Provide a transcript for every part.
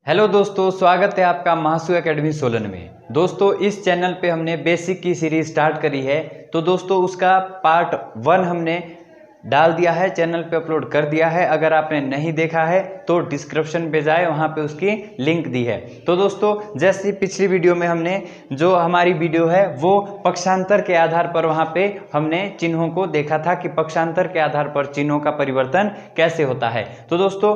Hello दोस्तों, स्वागत है आपका महासू एकेडमी सोलन में। दोस्तों इस चैनल पे हमने बेसिक की सीरीज स्टार्ट करी है, तो दोस्तों उसका पार्ट 1 हमने डाल दिया है, चैनल पे अपलोड कर दिया है। अगर आपने नहीं देखा है तो डिस्क्रिप्शन पे जाए, वहाँ पे उसकी लिंक दी है। तो दोस्तों जैसे पिछली वीडियो में हमने जो हमारी वीडियो है वो पक्षांतर के आधार पर वहाँ पे हमने चिन्हों को देखा था कि पक्षांतर के आधार पर चिन्हों का परिवर्तन कैसे होता है। तो दोस्तों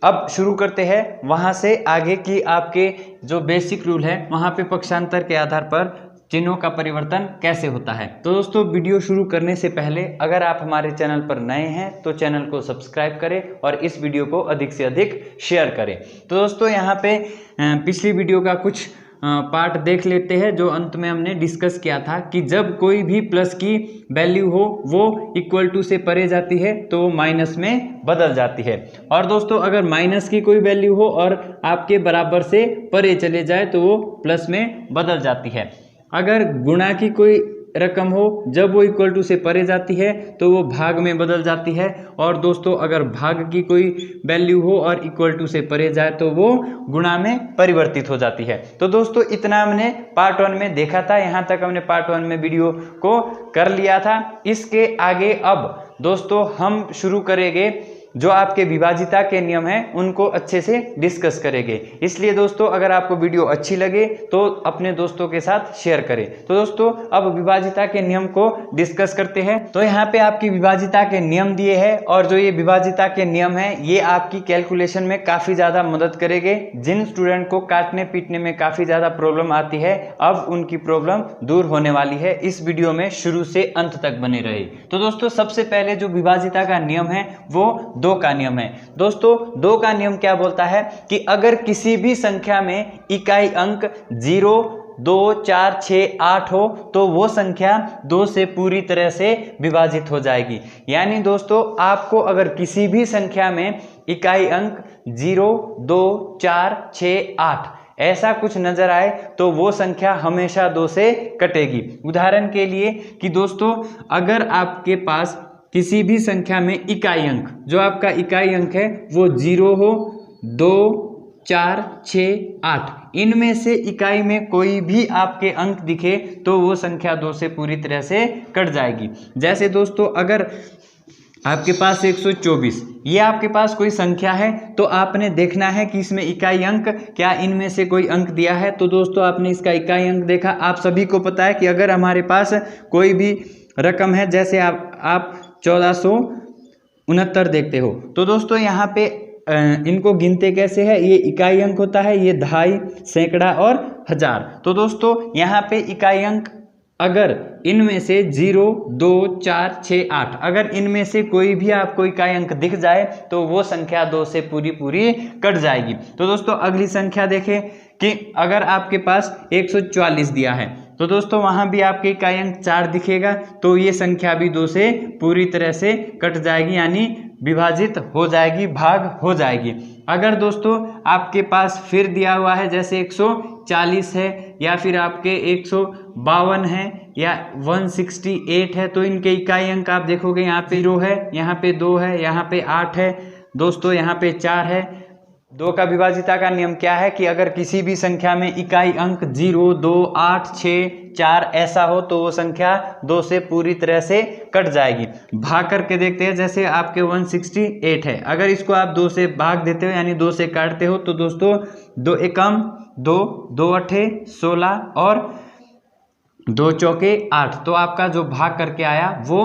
अब शुरू करते हैं वहाँ से आगे की आपके जो बेसिक रूल है वहाँ पे पक्षांतर के आधार पर चिन्हों का परिवर्तन कैसे होता है। तो दोस्तों वीडियो शुरू करने से पहले अगर आप हमारे चैनल पर नए हैं तो चैनल को सब्सक्राइब करें और इस वीडियो को अधिक से अधिक शेयर करें। तो दोस्तों यहाँ पे पिछली वीडियो का कुछ पार्ट देख लेते हैं जो अंत में हमने डिस्कस किया था कि जब कोई भी प्लस की वैल्यू हो वो इक्वल टू से परे जाती है तो माइनस में बदल जाती है। और दोस्तों अगर माइनस की कोई वैल्यू हो और आपके बराबर से परे चले जाए तो वो प्लस में बदल जाती है। अगर गुणा की कोई रकम हो जब वो इक्वल टू से परे जाती है तो वो भाग में बदल जाती है। और दोस्तों अगर भाग की कोई वैल्यू हो और इक्वल टू से परे जाए तो वो गुणा में परिवर्तित हो जाती है। तो दोस्तों इतना हमने पार्ट 1 में देखा था, यहाँ तक हमने पार्ट 1 में वीडियो को कर लिया था। इसके आगे अब दोस्तों हम शुरू करेंगे जो आपके विभाजिता के नियम हैं उनको अच्छे से डिस्कस करेंगे। इसलिए दोस्तों अगर आपको वीडियो अच्छी लगे तो अपने दोस्तों के साथ शेयर करें। तो दोस्तों अब विभाजिता के नियम को डिस्कस करते हैं। तो यहाँ पे आपकी विभाजिता के नियम दिए हैं और जो ये विभाजिता के नियम हैं ये आपकी कैलकुलेशन में काफ़ी ज़्यादा मदद करेंगे। जिन स्टूडेंट को काटने पीटने में काफ़ी ज़्यादा प्रॉब्लम आती है अब उनकी प्रॉब्लम दूर होने वाली है। इस वीडियो में शुरू से अंत तक बने रहे। तो दोस्तों सबसे पहले जो विभाजिता का नियम है वो 2 का नियम है। दोस्तों 2 का नियम क्या बोलता है कि अगर किसी भी संख्या में इकाई अंक 0, 2, 4, 6, 8 हो तो वो संख्या 2 से पूरी तरह से विभाजित हो जाएगी। यानी दोस्तों आपको अगर किसी भी संख्या में इकाई अंक 0, 2, 4, 6, 8 ऐसा कुछ नजर आए तो वो संख्या हमेशा 2 से कटेगी। उदाहरण के लिए कि दोस्तों अगर आपके पास किसी भी संख्या में इकाई अंक जो आपका इकाई अंक है वो 0 हो, 2, 4, 6, 8 इनमें से इकाई में कोई भी आपके अंक दिखे तो वो संख्या 2 से पूरी तरह से कट जाएगी। जैसे दोस्तों अगर आपके पास 124 ये आपके पास कोई संख्या है तो आपने देखना है कि इसमें इकाई अंक क्या इनमें से कोई अंक दिया है। तो दोस्तों आपने इसका इकाई अंक देखा। आप सभी को पता है कि अगर हमारे पास कोई भी रकम है जैसे आप 1469 देखते हो तो दोस्तों यहाँ पे इनको गिनते कैसे है, ये इकाई अंक होता है, ये दहाई, सैकड़ा और हजार। तो दोस्तों यहाँ पे इकाई अंक अगर इनमें से 0, 2, 4, 6, 8 अगर इनमें से कोई भी आपको इकाई अंक दिख जाए तो वो संख्या 2 से पूरी कट जाएगी। तो दोस्तों अगली संख्या देखें कि अगर आपके पास 144 दिया है तो दोस्तों वहाँ भी आपके इकाई अंक 4 दिखेगा तो ये संख्या भी 2 से पूरी तरह से कट जाएगी, यानी विभाजित हो जाएगी, भाग हो जाएगी। अगर दोस्तों आपके पास फिर दिया हुआ है जैसे 140 है या फिर आपके 152 है या 168 है तो इनके इकाई अंक आप देखोगे यहाँ पे 0 है, यहाँ पे 2 है, यहाँ पे 8 है, दोस्तों यहाँ पे 4 है। 2 का विभाजिता का नियम क्या है कि अगर किसी भी संख्या में इकाई अंक 0, 2, 8, 6, 4 ऐसा हो तो वो संख्या 2 से पूरी तरह से कट जाएगी। भाग करके देखते हैं जैसे आपके 168 है, अगर इसको आप 2 से भाग देते हो यानी 2 से काटते हो तो दोस्तों 2 एकम 2, 2 अठे 16 और 2 चौके 8 तो आपका जो भाग करके आया वो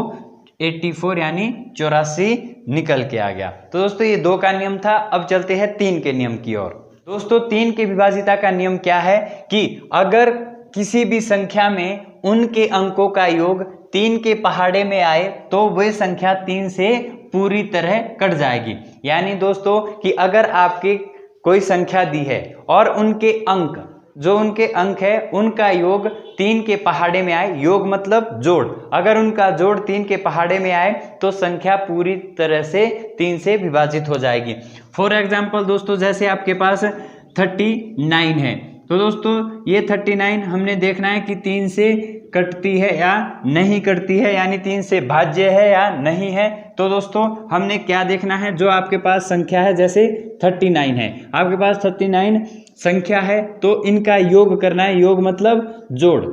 84 यानी 84 निकल के आ गया। तो दोस्तों ये 2 का नियम था। अब चलते हैं 3 के नियम की ओर। दोस्तों 3 के विभाजिता का नियम क्या है कि अगर किसी भी संख्या में उनके अंकों का योग 3 के पहाड़े में आए तो वह संख्या 3 से पूरी तरह कट जाएगी। यानी दोस्तों कि अगर आपके कोई संख्या दी है और उनके अंक जो उनके अंक है उनका योग 3 के पहाड़े में आए, योग मतलब जोड़, अगर उनका जोड़ 3 के पहाड़े में आए तो संख्या पूरी तरह से 3 से विभाजित हो जाएगी। फॉर एग्जाम्पल दोस्तों जैसे आपके पास 39 है तो दोस्तों ये 39 हमने देखना है कि 3 से कटती है या नहीं कटती है, यानी 3 से भाज्य है या नहीं है। तो दोस्तों हमने क्या देखना है, जो आपके पास संख्या है, जैसे 39 है, आपके पास 39 संख्या है तो इनका योग करना है। योग मतलब जोड़,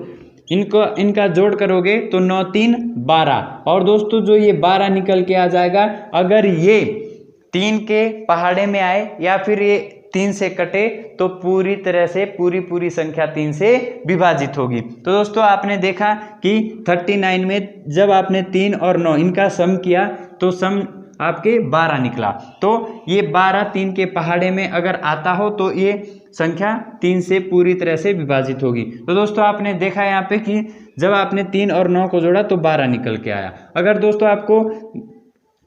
इनका जोड़ करोगे तो 9 3 12। और दोस्तों जो ये 12 निकल के आ जाएगा, अगर ये 3 के पहाड़े में आए या फिर ये 3 से कटे तो पूरी तरह से पूरी संख्या 3 से विभाजित होगी। तो दोस्तों आपने देखा कि 39 में जब आपने 3 और 9 इनका सम किया तो सम आपके 12 निकला। तो ये 12 3 के पहाड़े में अगर आता हो तो ये संख्या 3 से पूरी तरह से विभाजित होगी। तो दोस्तों आपने देखा यहाँ पे कि जब आपने 3 और 9 को जोड़ा तो 12 निकल के आया। अगर दोस्तों आपको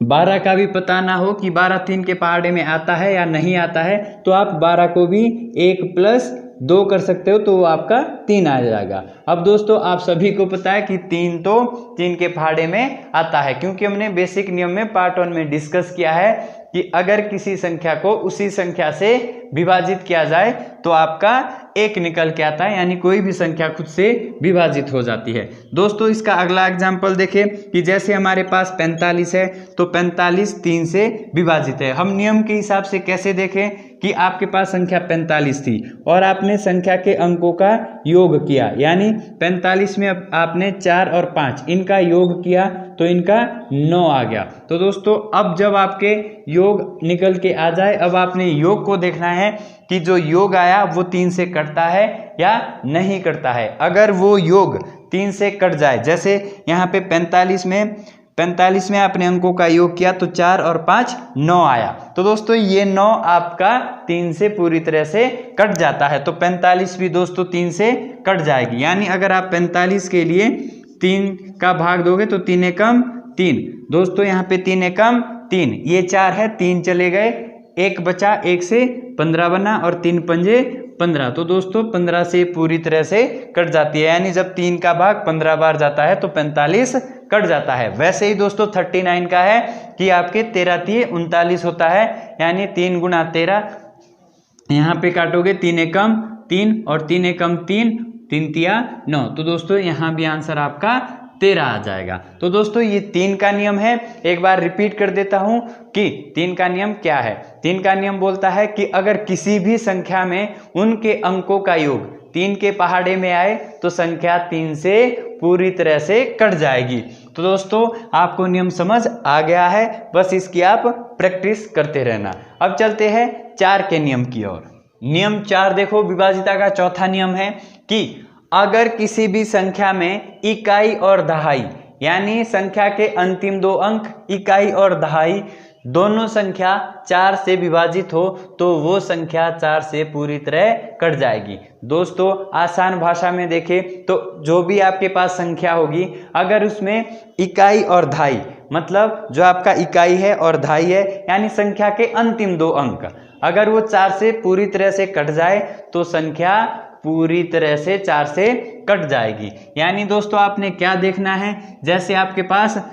12 का भी पता ना हो कि 12 3 के पहाड़े में आता है या नहीं आता है, तो आप 12 को भी 1 + 2 कर सकते हो, तो वो आपका 3 आ जाएगा। अब दोस्तों आप सभी को पता है कि 3 तो 3 के पहाड़े में आता है, क्योंकि हमने बेसिक नियम में पार्ट 1 में डिस्कस किया है कि अगर किसी संख्या को उसी संख्या से विभाजित किया जाए तो आपका 1 निकल के आता है, यानी कोई भी संख्या खुद से विभाजित हो जाती है। दोस्तों इसका अगला एग्जाम्पल देखें कि जैसे हमारे पास 45 है तो 45 3 से विभाजित है। हम नियम के हिसाब से कैसे देखें कि आपके पास संख्या 45 थी और आपने संख्या के अंकों का योग किया, यानी 45 में आपने 4 और 5 इनका योग किया तो इनका 9 आ गया। तो दोस्तों अब जब आपके योग निकल के आ जाए, अब आपने योग को देखना है कि जो योग आया वो 3 से कटता है या नहीं कटता है। अगर वो योग 3 से कट जाए, जैसे यहाँ पे 45 में आपने अंकों का योग किया तो 4 और 5 9 आया, तो दोस्तों ये 9 आपका 3 से पूरी तरह से कट जाता है। तो 45 भी दोस्तों 3 से कट जाएगी, यानी अगर आप 45 के लिए 3 का भाग दोगे तो 3 एकम 3। दोस्तों यहाँ पे 3 एकम 3, ये 4 है, 3 चले गए, 1 बचा, 1 से 15 बना और 3 पंजे 15। तो दोस्तों 15 से पूरी तरह से कट जाती है, यानी जब 3 का भाग 15 बार जाता है तो 45 कट जाता है। वैसे ही दोस्तों 39 का है कि आपके 13 3 39 होता है, यानी 3 × 13 यहाँ पे काटोगे 3 एकम 3 और 3 एकम 3, 3 तिया 9। तो दोस्तों यहाँ भी आंसर आपका 13 आ जाएगा। तो दोस्तों ये 3 का नियम है। एक बार रिपीट कर देता हूं कि 3 का नियम क्या है। 3 का नियम बोलता है कि अगर किसी भी संख्या में उनके अंकों का योग 3 के पहाड़े में आए तो संख्या 3 से पूरी तरह से कट जाएगी। तो दोस्तों आपको नियम समझ आ गया है, बस इसकी आप प्रैक्टिस करते रहना। अब चलते हैं 4 के नियम की ओर। नियम 4 देखो, विभाजिता का चौथा नियम है कि अगर किसी भी संख्या में इकाई और दहाई, यानी संख्या के अंतिम 2 अंक इकाई और दहाई दोनों संख्या 4 से विभाजित हो तो वो संख्या 4 से पूरी तरह कट जाएगी। दोस्तों आसान भाषा में देखें तो जो भी आपके पास संख्या होगी, अगर उसमें इकाई और दहाई, मतलब जो आपका इकाई है और दहाई है, यानी संख्या के अंतिम 2 अंक, अगर वो 4 से पूरी तरह से कट जाए तो संख्या पूरी तरह से 4 से कट जाएगी। यानी दोस्तों आपने क्या देखना है, जैसे आपके पास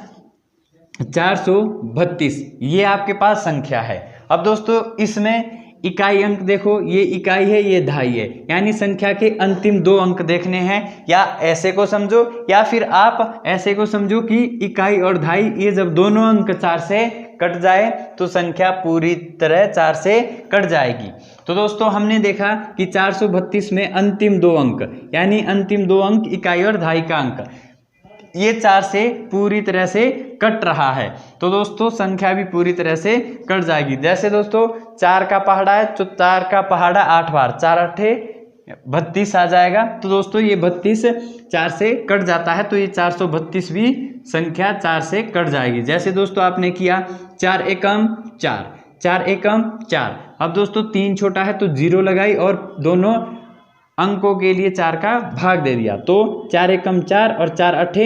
432 ये आपके पास संख्या है। अब दोस्तों इसमें इकाई अंक देखो, ये इकाई है, ये दहाई है, यानी संख्या के अंतिम 2 अंक देखने हैं। या ऐसे को समझो या फिर आप ऐसे को समझो कि इकाई और दहाई ये जब दोनों अंक 4 से कट जाए तो संख्या पूरी तरह 4 से कट जाएगी। तो दोस्तों हमने देखा कि 432 में अंतिम 2 अंक, यानी अंतिम 2 अंक इकाई और दहाई का अंक, ये 4 से पूरी तरह से कट रहा है। तो दोस्तों संख्या भी पूरी तरह से कट जाएगी। जैसे दोस्तों 4 का पहाड़ा है तो 4 का पहाड़ा 8 बार, 4 8 32 आ जाएगा। तो दोस्तों ये 32 4 से कट जाता है, तो ये 432 भी संख्या 4 से कट जाएगी। जैसे दोस्तों आपने किया 4 एकम 4, 4 एकम 4। अब दोस्तों 3 छोटा है तो 0 लगाई और दोनों अंकों के लिए 4 का भाग दे दिया, तो 4 एकम 4 और 4 8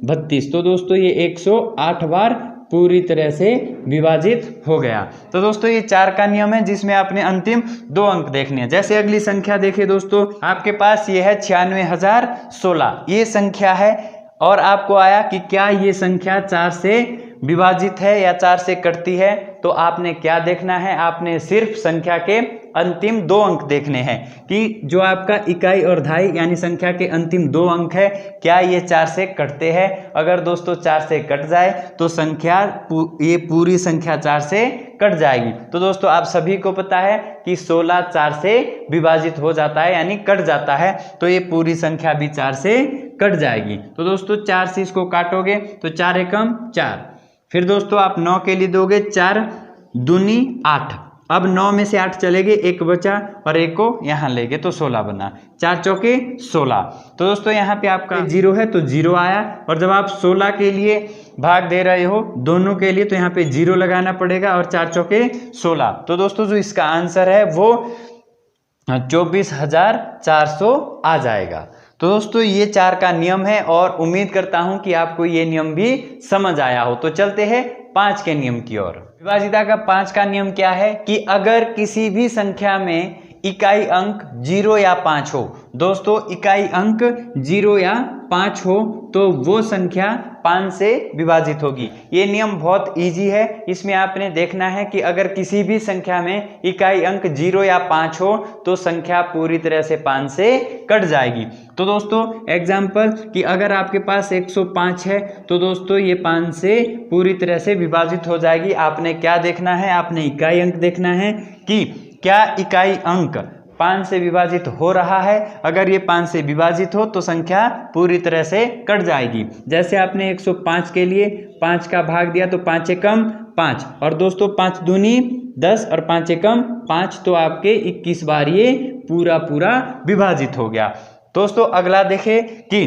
32। तो दोस्तों ये 108 बार पूरी तरह से विभाजित हो गया। तो दोस्तों ये 4 का नियम है जिसमें आपने अंतिम 2 अंक देखने हैं। जैसे अगली संख्या देखिए दोस्तों, आपके पास ये है 96,016 ये संख्या है और आपको आया कि क्या ये संख्या 4 से विभाजित है या 4 से कटती है। तो आपने क्या देखना है, आपने सिर्फ संख्या के अंतिम 2 अंक देखने हैं कि जो आपका इकाई और दहाई यानी संख्या के अंतिम 2 अंक है क्या ये 4 से कटते हैं। अगर दोस्तों 4 से कट जाए तो संख्या ये पूरी संख्या 4 से कट जाएगी। तो दोस्तों आप सभी को पता है कि 16 4 से विभाजित हो जाता है यानी कट जाता है, तो ये पूरी संख्या भी 4 से कट जाएगी। तो दोस्तों 4 से इसको काटोगे तो 4 एकम 4। फिर दोस्तों आप 9 के लिए दोगे 4 दूनी 8। अब 9 में से 8 चलेगे, एक बचा और एक को यहाँ लेंगे तो 16 बना, 4 चौके 16। तो दोस्तों यहाँ पे आपका 0 है तो 0 आया, और जब आप 16 के लिए भाग दे रहे हो दोनों के लिए तो यहाँ पे 0 लगाना पड़ेगा और 4 चौके 16। तो दोस्तों जो इसका आंसर है वो 24,400 आ जाएगा। तो दोस्तों ये 4 का नियम है और उम्मीद करता हूं कि आपको ये नियम भी समझ आया हो। तो चलते हैं 5 के नियम की ओर। विभाजिता का 5 का नियम क्या है कि अगर किसी भी संख्या में इकाई अंक 0 या 5 हो, दोस्तों इकाई अंक 0 या 5 हो तो वो संख्या 5 से विभाजित होगी। ये नियम बहुत इजी है। इसमें आपने देखना है कि अगर किसी भी संख्या में इकाई अंक 0 या 5 हो तो संख्या पूरी तरह से 5 से कट जाएगी। तो दोस्तों एग्जाम्पल कि अगर आपके पास 105 है तो दोस्तों ये 5 से पूरी तरह से विभाजित हो जाएगी। आपने क्या देखना है, आपने इकाई अंक देखना है कि क्या इकाई अंक 5 से विभाजित हो रहा है। अगर ये 5 से विभाजित हो तो संख्या पूरी तरह से कट जाएगी। जैसे आपने 105 के लिए 5 का भाग दिया तो 5 एकम 5, और दोस्तों 5 दूनी 10 और 5 एकम 5, तो आपके 21 बार ये पूरा विभाजित हो गया। दोस्तों अगला देखें कि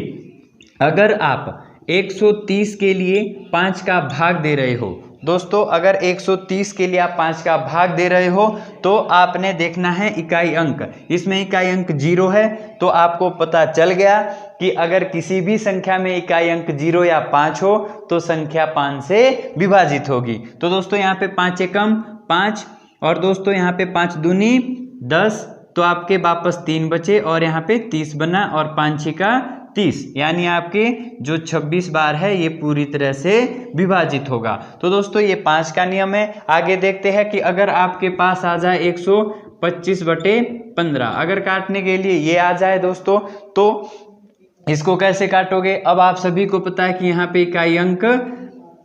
अगर आप 130 के लिए 5 का भाग दे रहे हो, दोस्तों अगर 130 के लिए आप 5 का भाग दे रहे हो तो आपने देखना है इकाई अंक। इसमें इकाई अंक 0 है तो आपको पता चल गया कि अगर किसी भी संख्या में इकाई अंक 0 या 5 हो तो संख्या 5 से विभाजित होगी। तो दोस्तों यहाँ पे 5 एकम 5, और दोस्तों यहाँ पे 5 दूनी 10, तो आपके वापस 3 बचे और यहाँ पे 30 बना, और 5 6 का 30, यानी आपके जो 26 बार है ये पूरी तरह से विभाजित होगा। तो दोस्तों ये 5 का नियम है। आगे देखते हैं कि अगर आपके पास आ जाए 125/15, अगर काटने के लिए ये आ जाए दोस्तों तो इसको कैसे काटोगे। अब आप सभी को पता है कि यहाँ पे इकाई अंक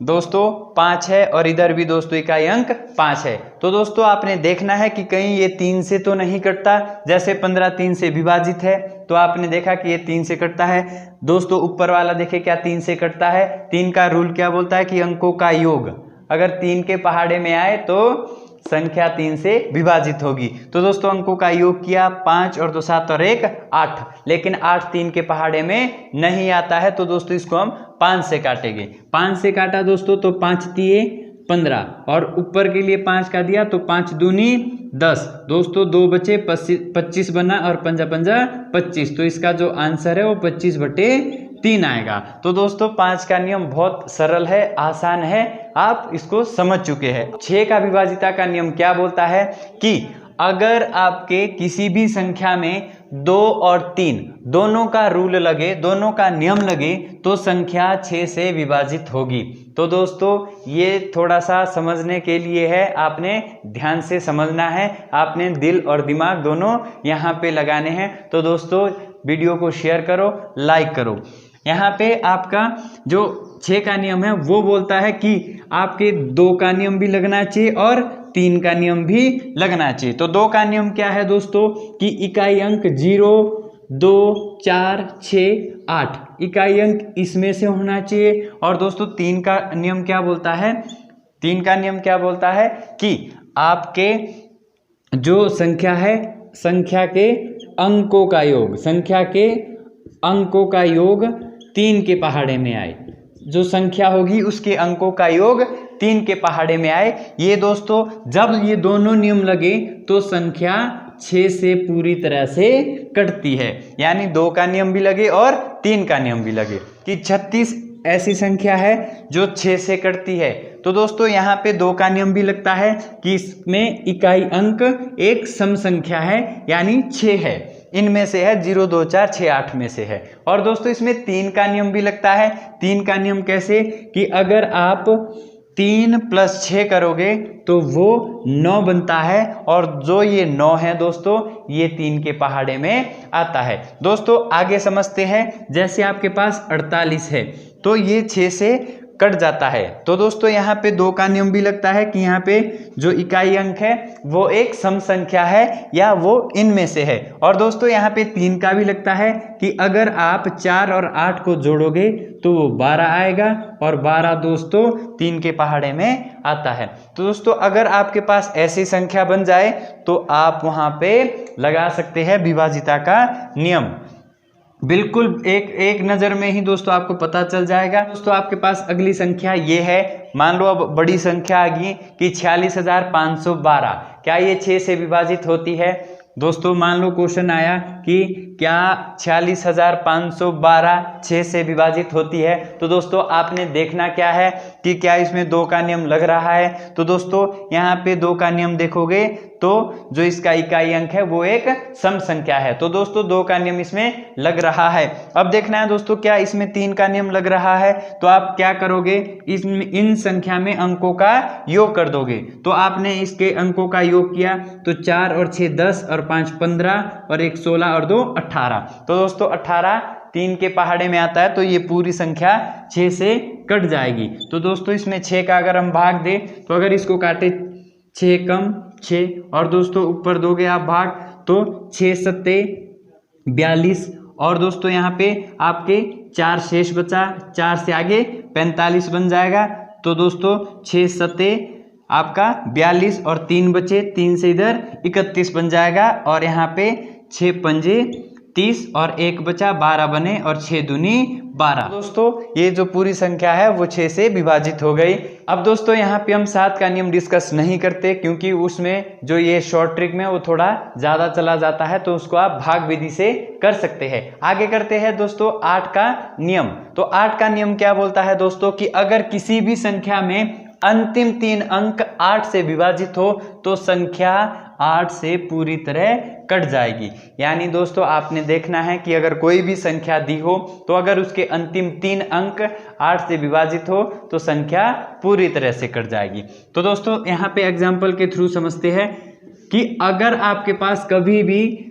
दोस्तों 5 है और इधर भी दोस्तों इकाई अंक 5 है। तो दोस्तों आपने देखना है कि कहीं ये 3 से तो नहीं कटता। जैसे 15 3 से विभाजित है तो आपने देखा कि ये 3 से कटता है। दोस्तों ऊपर वाला देखे क्या 3 से कटता है। 3 का रूल क्या बोलता है कि अंकों का योग अगर 3 के पहाड़े में आए तो संख्या 3 से विभाजित होगी। तो दोस्तों अंकों का योग किया, 5 और 2 7 और 1 8, लेकिन 8 3 के पहाड़े में नहीं आता है। तो दोस्तों इसको हम 5 से काटेंगे। 5 से काटा दोस्तों तो 5 तिये 15, और ऊपर के लिए 5 का दिया तो 5 दूनी 10, दोस्तों 2 बचे 25 बना, और 5 5 25, तो इसका जो आंसर है वो 25/3 आएगा। तो दोस्तों 5 का नियम बहुत सरल है, आसान है, आप इसको समझ चुके हैं। 6 का विभाजिता का नियम क्या बोलता है कि अगर आपके किसी भी संख्या में 2 और 3 दोनों का रूल लगे, दोनों का नियम लगे तो संख्या 6 से विभाजित होगी। तो दोस्तों ये थोड़ा सा समझने के लिए है, आपने ध्यान से समझना है, आपने दिल और दिमाग दोनों यहाँ पे लगाने हैं। तो दोस्तों वीडियो को शेयर करो, लाइक करो। यहाँ पे आपका जो 6 का नियम है वो बोलता है कि आपके 2 का नियम भी लगना चाहिए और 3 का नियम भी लगना चाहिए। तो 2 का नियम क्या है दोस्तों कि इकाई अंक 0 2 4 6 8 इकाई अंक इसमें से होना चाहिए। और दोस्तों 3 का नियम क्या बोलता है, 3 का नियम क्या बोलता है कि आपके जो संख्या है, संख्या के अंकों का योग, संख्या के अंकों का योग 3 के पहाड़े में आए। जो संख्या होगी उसके अंकों का योग 3 के पहाड़े में आए। ये दोस्तों जब ये दोनों नियम लगे तो संख्या 6 से पूरी तरह से कटती है, यानी 2 का नियम भी लगे और 3 का नियम भी लगे। कि 36 ऐसी संख्या है जो 6 से कटती है। तो दोस्तों यहाँ पे 2 का नियम भी लगता है कि इसमें इकाई अंक एक सम संख्या है, यानी 6 है, इनमें से है 0 2 4 6 8 में से है। और दोस्तों इसमें 3 का नियम भी लगता है। 3 का नियम कैसे कि अगर आप 3 + 6 करोगे तो वो 9 बनता है, और जो ये 9 है दोस्तों ये 3 के पहाड़े में आता है। दोस्तों आगे समझते हैं, जैसे आपके पास 48 है तो ये 6 से कट जाता है। तो दोस्तों यहाँ पे 2 का नियम भी लगता है कि यहाँ पे जो इकाई अंक है वो एक सम संख्या है या वो इनमें से है। और दोस्तों यहाँ पे 3 का भी लगता है कि अगर आप 4 और 8 को जोड़ोगे तो वो 12 आएगा, और 12 दोस्तों 3 के पहाड़े में आता है। तो दोस्तों अगर आपके पास ऐसी संख्या बन जाए तो आप वहाँ पे लगा सकते हैं विभाजिता का नियम। बिल्कुल एक नज़र में ही दोस्तों आपको पता चल जाएगा। दोस्तों आपके पास अगली संख्या ये है, मान लो अब बड़ी संख्या आ गई कि 46,512, क्या ये 6 से विभाजित होती है? दोस्तों मान लो क्वेश्चन आया कि क्या 46,512 6 से विभाजित होती है, तो दोस्तों आपने देखना क्या है कि क्या इसमें 2 का नियम लग रहा है। तो दोस्तों यहाँ पे 2 का नियम देखोगे तो जो इसका इकाई अंक है वो एक सम संख्या है, तो दोस्तों 2 का नियम इसमें लग रहा है। अब देखना है दोस्तों क्या इसमें 3 का नियम लग रहा है, तो आप क्या करोगे, इन संख्या में अंकों का योग कर दोगे। तो आपने इसके अंकों का योग किया तो 4 और 6 10 और 5 15 और 1 16 और 2 18। तो दोस्तों 18 3 के पहाड़े में आता है, तो ये पूरी संख्या 6 से कट जाएगी। तो दोस्तों इसमें 6 का अगर हम भाग दें तो अगर इसको काटे 6 कम 6, और दोस्तों ऊपर दोगे आप भाग तो 6 सत्ते 42, और दोस्तों यहाँ पे आपके 4 शेष बचा, 4 से आगे 45 बन जाएगा। तो दोस्तों 6 सत्ते आपका 42 और 3 बचे, 3 से इधर 31 बन जाएगा, और यहाँ पे 6 पंजे 30 और 1 बचा 12 बने, और 6 दूनी 12। दोस्तों ये जो पूरी संख्या है वो 6 से विभाजित हो गई। अब दोस्तों यहाँ पे हम 7 का नियम डिस्कस नहीं करते, क्योंकि उसमें जो ये शॉर्ट ट्रिक में वो थोड़ा ज़्यादा चला जाता है, तो उसको आप भाग विधि से कर सकते हैं। आगे करते हैं दोस्तों 8 का नियम। तो 8 का नियम क्या बोलता है दोस्तों कि अगर किसी भी संख्या में अंतिम 3 अंक 8 से विभाजित हो तो संख्या 8 से पूरी तरह कट जाएगी। यानी दोस्तों आपने देखना है कि अगर कोई भी संख्या दी हो तो अगर उसके अंतिम 3 अंक 8 से विभाजित हो तो संख्या पूरी तरह से कट जाएगी। तो दोस्तों यहाँ पे एग्जाम्पल के थ्रू समझते हैं कि अगर आपके पास कभी भी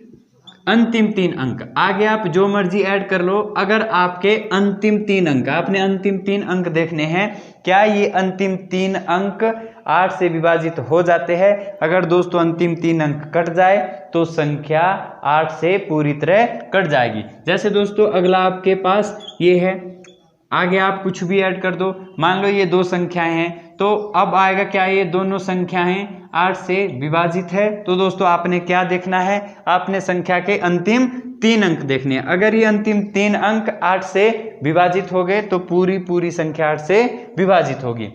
अंतिम 3 अंक, आगे आप जो मर्जी ऐड कर लो, अगर आपके अंतिम 3 अंक, आपने अंतिम 3 अंक देखने हैं, क्या ये अंतिम 3 अंक 8 से विभाजित हो जाते हैं? अगर दोस्तों अंतिम 3 अंक कट जाए तो संख्या 8 से पूरी तरह कट जाएगी। जैसे दोस्तों अगला आपके पास ये है, आगे आप कुछ भी ऐड कर दो, मान लो ये 2 संख्याएं हैं, तो अब आएगा क्या ये दोनों संख्याएं 8 से विभाजित है। तो दोस्तों आपने क्या देखना है, आपने संख्या के अंतिम 3 अंक देखने हैं। अगर ये अंतिम 3 अंक 8 से विभाजित हो गए तो पूरी संख्या 8 से विभाजित होगी।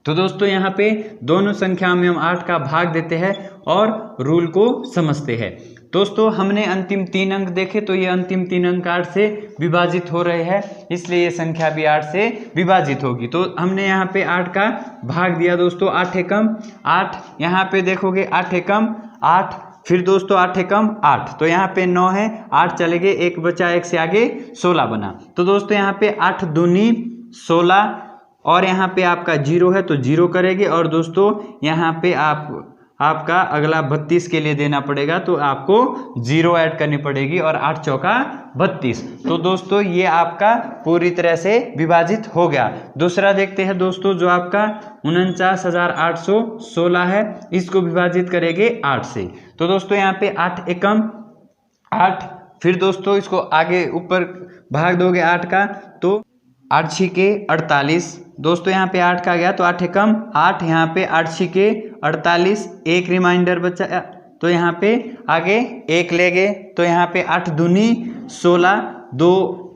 तो दोस्तों यहाँ पे दोनों संख्या में हम 8 का भाग देते हैं और रूल को समझते हैं। दोस्तों हमने अंतिम 3 अंक देखे तो ये अंतिम 3 अंक 8 से विभाजित हो रहे हैं, इसलिए ये संख्या भी 8 से विभाजित होगी। तो हमने यहाँ पे 8 का भाग दिया दोस्तों, 8 एकम 8, यहाँ पे देखोगे 8 एकम 8, फिर दोस्तों 8 एकम 8, तो यहाँ पे 9 है, 8 चले गए, 1 बचा, 1 से आगे 16 बना। तो दोस्तों यहाँ पे 8 दूनी 16, और यहाँ पे आपका 0 है तो 0 करेंगे, और दोस्तों यहाँ पे आपका अगला 32 के लिए देना पड़ेगा, तो आपको 0 ऐड करनी पड़ेगी, और 8 चौका 32। तो दोस्तों ये आपका पूरी तरह से विभाजित हो गया। दूसरा देखते हैं दोस्तों, जो आपका 49,816 है, इसको विभाजित करेंगे 8 से। तो दोस्तों यहाँ पे 8 एकम 8, फिर दोस्तों इसको आगे ऊपर भाग दोगे 8 का, तो 8 छिके 48। दोस्तों यहाँ पे 8 का गया तो 8 एकम 8, यहाँ पे 8 छिके 48, एक रिमाइंडर बचा, तो यहाँ पे आगे 1 ले गए, तो यहाँ पे 8 दूनी 16, 2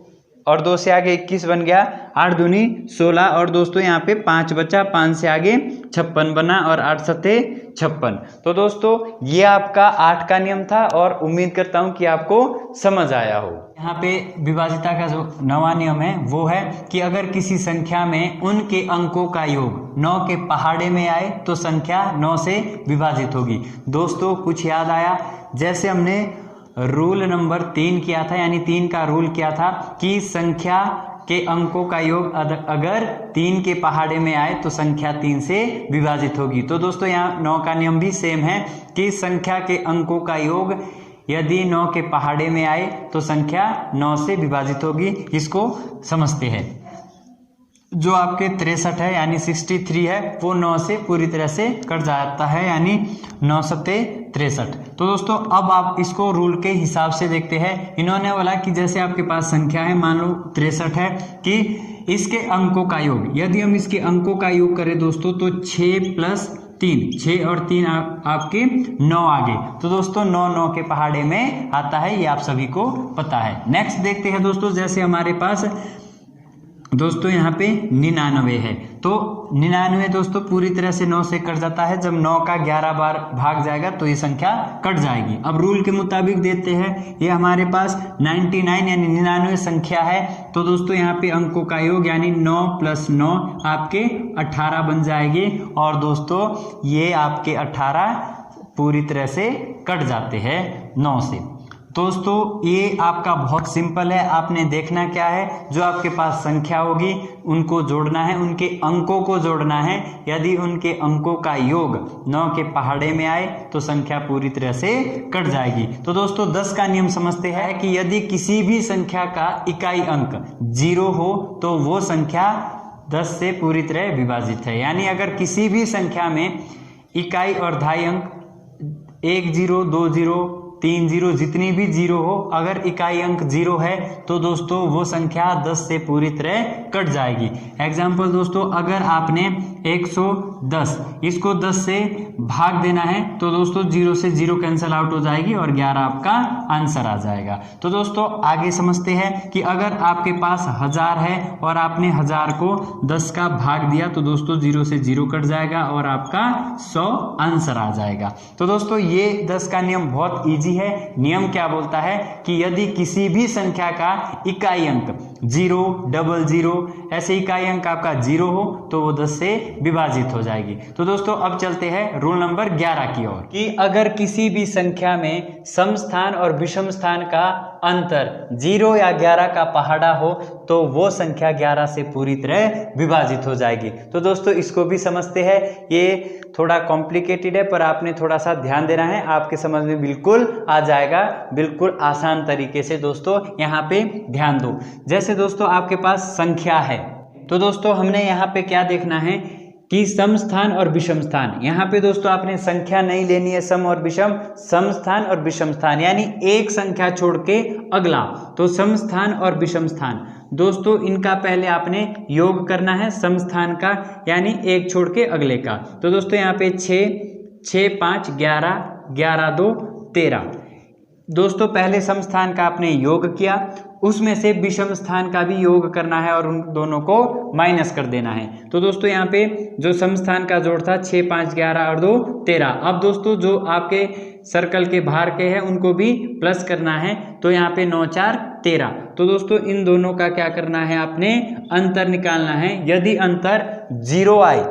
और 2 से आगे 21 बन गया, 8 दूनी 16, और दोस्तों यहाँ पे 5 बचा, 5 से आगे 56 बना, और 8 सत्ते 56। तो दोस्तों ये आपका 8 का नियम था, और उम्मीद करता हूँ कि आपको समझ आया हो। यहाँ पे विभाजिता का जो नवा नियम है वो है कि अगर किसी संख्या में उनके अंकों का योग 9 के पहाड़े में आए तो संख्या 9 से विभाजित होगी। दोस्तों कुछ याद आया? जैसे हमने रूल नंबर 3 किया था, यानी 3 का रूल किया था कि संख्या के अंकों का योग अगर 3 के पहाड़े में आए तो संख्या 3 से विभाजित होगी। तो दोस्तों यहाँ 9 का नियम भी सेम है कि संख्या के अंकों का योग यदि 9 के पहाड़े में आए तो संख्या 9 से विभाजित होगी। इसको समझते हैं। जो आपके 63 है यानी 63 है वो 9 से पूरी तरह से कट जाता है, यानी 9 सत्ते 63। तो दोस्तों अब आप इसको रूल के हिसाब से देखते हैं। इन्होंने बोला कि जैसे आपके पास संख्या है, मान लो 63 है, कि इसके अंकों का योग, यदि हम इसके अंकों का योग करें दोस्तों तो 6 + 3, 6 और 3 आपके 9 आ गए। तो दोस्तों 9 के पहाड़े में आता है, ये आप सभी को पता है। नेक्स्ट देखते हैं दोस्तों, जैसे हमारे पास दोस्तों यहाँ पे 99 है, तो 99 दोस्तों पूरी तरह से 9 से कट जाता है। जब 9 का 11 बार भाग जाएगा तो ये संख्या कट जाएगी। अब रूल के मुताबिक देते हैं, ये हमारे पास 99 यानी 99 संख्या है। तो दोस्तों यहाँ पे अंकों का योग यानी 9 + 9 आपके 18 बन जाएंगे, और दोस्तों ये आपके 18 पूरी तरह से कट जाते हैं 9 से। दोस्तों ये आपका बहुत सिंपल है। आपने देखना क्या है, जो आपके पास संख्या होगी उनको जोड़ना है, उनके अंकों को जोड़ना है। यदि उनके अंकों का योग 9 के पहाड़े में आए तो संख्या पूरी तरह से कट जाएगी। तो दोस्तों 10 का नियम समझते हैं कि यदि किसी भी संख्या का इकाई अंक 0 हो तो वो संख्या 10 से पूरी तरह विभाजित है। यानी अगर किसी भी संख्या में इकाई और दहाई अंक 1 0 2 0 3 0 जितनी भी 0 हो, अगर इकाई अंक 0 है तो दोस्तों वो संख्या 10 से पूरी तरह कट जाएगी। एग्जाम्पल दोस्तों, अगर आपने 110 इसको 10 से भाग देना है तो दोस्तों 0 से 0 कैंसिल आउट हो जाएगी और 11 आपका आंसर आ जाएगा। तो दोस्तों आगे समझते हैं कि अगर आपके पास 1000 है और आपने 1000 को 10 का भाग दिया तो दोस्तों 0 से 0 कट जाएगा और आपका 100 आंसर आ जाएगा। तो दोस्तों ये 10 का नियम बहुत ईजी है। नियम क्या बोलता है कि यदि किसी भी संख्या का इकाई अंक 0 00 0 ऐसे इकाई अंक आपका 0 हो तो वो 10 से विभाजित हो जाएगी। तो दोस्तों अब चलते हैं रूल नंबर 11 की ओर, कि अगर किसी भी संख्या में सम स्थान और विषम स्थान का अंतर 0 या 11 का पहाड़ा हो तो वो संख्या 11 से पूरी तरह विभाजित हो जाएगी। तो दोस्तों इसको भी समझते हैं। ये थोड़ा कॉम्प्लिकेटेड है पर आपने थोड़ा सा ध्यान देना है, आपके समझ में बिल्कुल आ जाएगा, बिल्कुल आसान तरीके से। दोस्तों यहाँ पे ध्यान दो। जैसे दोस्तों आपके पास संख्या है तो दोस्तों हमने यहाँ पे क्या देखना है कि सम स्थान और विषम स्थान। यहाँ पे दोस्तों आपने संख्या नहीं लेनी है सम और विषम, सम स्थान और विषम स्थान, यानी एक संख्या छोड़ के अगला। तो सम स्थान और विषम स्थान दोस्तों इनका पहले आपने योग करना है, सम स्थान का यानी एक छोड़ के अगले का। तो दोस्तों यहाँ पे 6 6 5 11 11 2 13। दोस्तों पहले सम स्थान का आपने योग किया, उसमें से विषम स्थान का भी योग करना है और उन दोनों को माइनस कर देना है। तो दोस्तों यहाँ पे जो सम स्थान का जोड़ था 6 5 11 और 2 13। अब दोस्तों जो आपके सर्कल के बाहर के हैं उनको भी प्लस करना है। तो यहाँ पे 9 4 13। तो दोस्तों इन दोनों का क्या करना है, आपने अंतर निकालना है। यदि अंतर 0 आए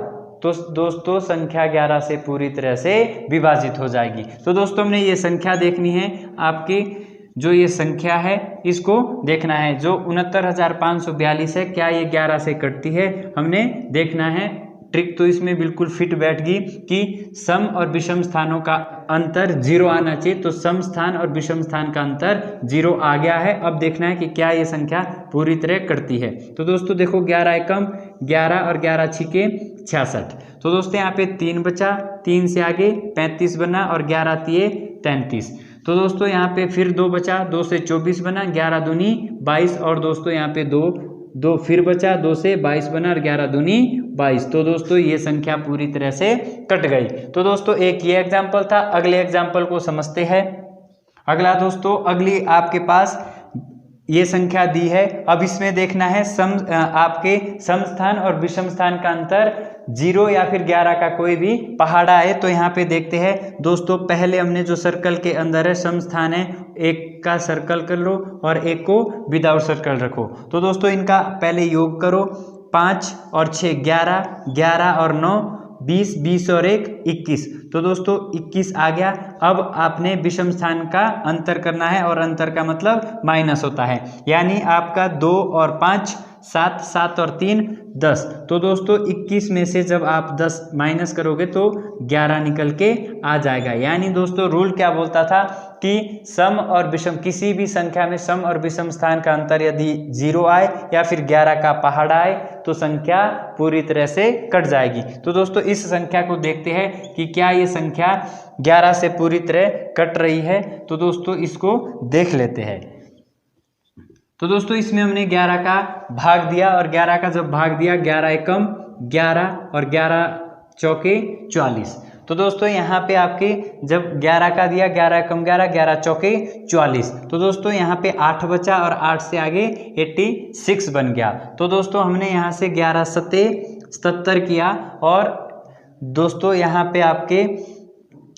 तो दोस्तों संख्या 11 से पूरी तरह से विभाजित हो जाएगी। तो दोस्तों हमने ये संख्या देखनी है, आपकी जो ये संख्या है इसको देखना है। जो 69,542 है, क्या ये 11 से कटती है, हमने देखना है। ट्रिक तो इसमें बिल्कुल फिट बैठ गई कि सम और विषम स्थानों का अंतर 0 आना चाहिए। तो सम स्थान और विषम स्थान का अंतर 0 आ गया है। अब देखना है कि क्या ये संख्या पूरी तरह कटती है। तो दोस्तों देखो 11 एकम 11 और 11 छिके 66। तो दोस्तों यहाँ पे 3 बचा, 3 से आगे 35 बना और 11 तिये 33। तो दोस्तों यहाँ पे फिर 2 बचा, 2 से 24 बना, 11 दूनी 22 और दोस्तों यहाँ पे 2 फिर बचा, 2 से 22 बना और 11 दूनी 22। तो दोस्तों ये संख्या पूरी तरह से कट गई। तो दोस्तों एक ये एग्जाम्पल था। अगले एग्जाम्पल को समझते हैं। अगला दोस्तों अगली आपके पास ये संख्या दी है। अब इसमें देखना है आपके सम स्थान और विषम स्थान का अंतर 0 या फिर 11 का कोई भी पहाड़ा है। तो यहाँ पे देखते हैं दोस्तों, पहले हमने जो सर्कल के अंदर है सम स्थान है, एक का सर्कल कर लो और एक को विदाउट सर्कल रखो। तो दोस्तों इनका पहले योग करो, 5 और 6 11, 11 और 9 20, 20 और 1 21। तो दोस्तों 21 आ गया। अब आपने विषम स्थान का अंतर करना है और अंतर का मतलब माइनस होता है, यानी आपका 2 और 5 7, 7 और 3 10। तो दोस्तों 21 में से जब आप 10 माइनस करोगे तो 11 निकल के आ जाएगा। यानी दोस्तों रूल क्या बोलता था कि सम और विषम, किसी भी संख्या में सम और विषम स्थान का अंतर यदि 0 आए या फिर 11 का पहाड़ा आए तो संख्या पूरी तरह से कट जाएगी। तो दोस्तों इस संख्या को देखते हैं कि क्या ये संख्या 11 से पूरी तरह कट रही है। तो दोस्तों इसको देख लेते हैं। तो दोस्तों इसमें हमने 11 का भाग दिया और 11 का जब भाग दिया 11 एकम 11 और 11 चौके 44। तो दोस्तों यहाँ पे आपके जब 11 का दिया 11 एकम 11 11 चौके 44। तो दोस्तों यहाँ पे 8 बचा और 8 से आगे 86 बन गया। तो दोस्तों हमने यहाँ से 11 सत्ते 77 किया और दोस्तों यहाँ पे आपके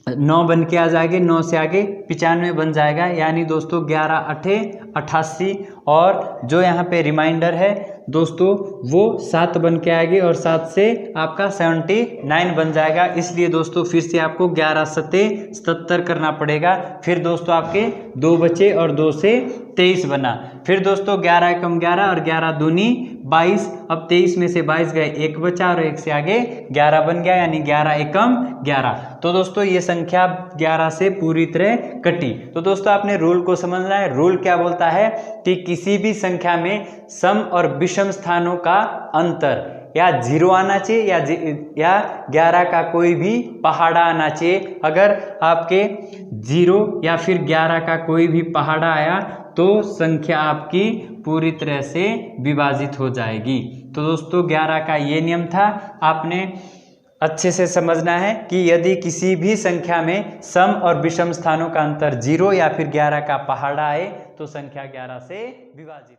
9 बन के आ जाएंगे, 9 से आगे 95 बन जाएगा। यानी दोस्तों 11 अठे 88 और जो यहाँ पे रिमाइंडर है दोस्तों वो 7 बन के आएगी और 7 से आपका 79 बन जाएगा। इसलिए दोस्तों फिर से आपको 11 सत्ते 77 करना पड़ेगा। फिर दोस्तों आपके 2 बचे और 2 से 23 बना। फिर दोस्तों 11 एकम 11 और 11 दूनी 22। अब 23 में से 22 गए, 1 बचा और 1 से आगे 11 बन गया, यानी 11 एकम 11। तो दोस्तों ये संख्या 11 से पूरी तरह कटी। तो दोस्तों आपने रूल को समझना है। रूल क्या बोलता है कि किसी भी संख्या में सम और विषम स्थानों का अंतर या 0 आना चाहिए या 11 का कोई भी पहाड़ा आना चाहिए। अगर आपके 0 या फिर 11 का कोई भी पहाड़ा आया तो संख्या आपकी पूरी तरह से विभाजित हो जाएगी। तो दोस्तों 11 का ये नियम था, आपने अच्छे से समझना है कि यदि किसी भी संख्या में सम और विषम स्थानों का अंतर 0 या फिर 11 का पहाड़ा आए तो संख्या 11 से विभाजित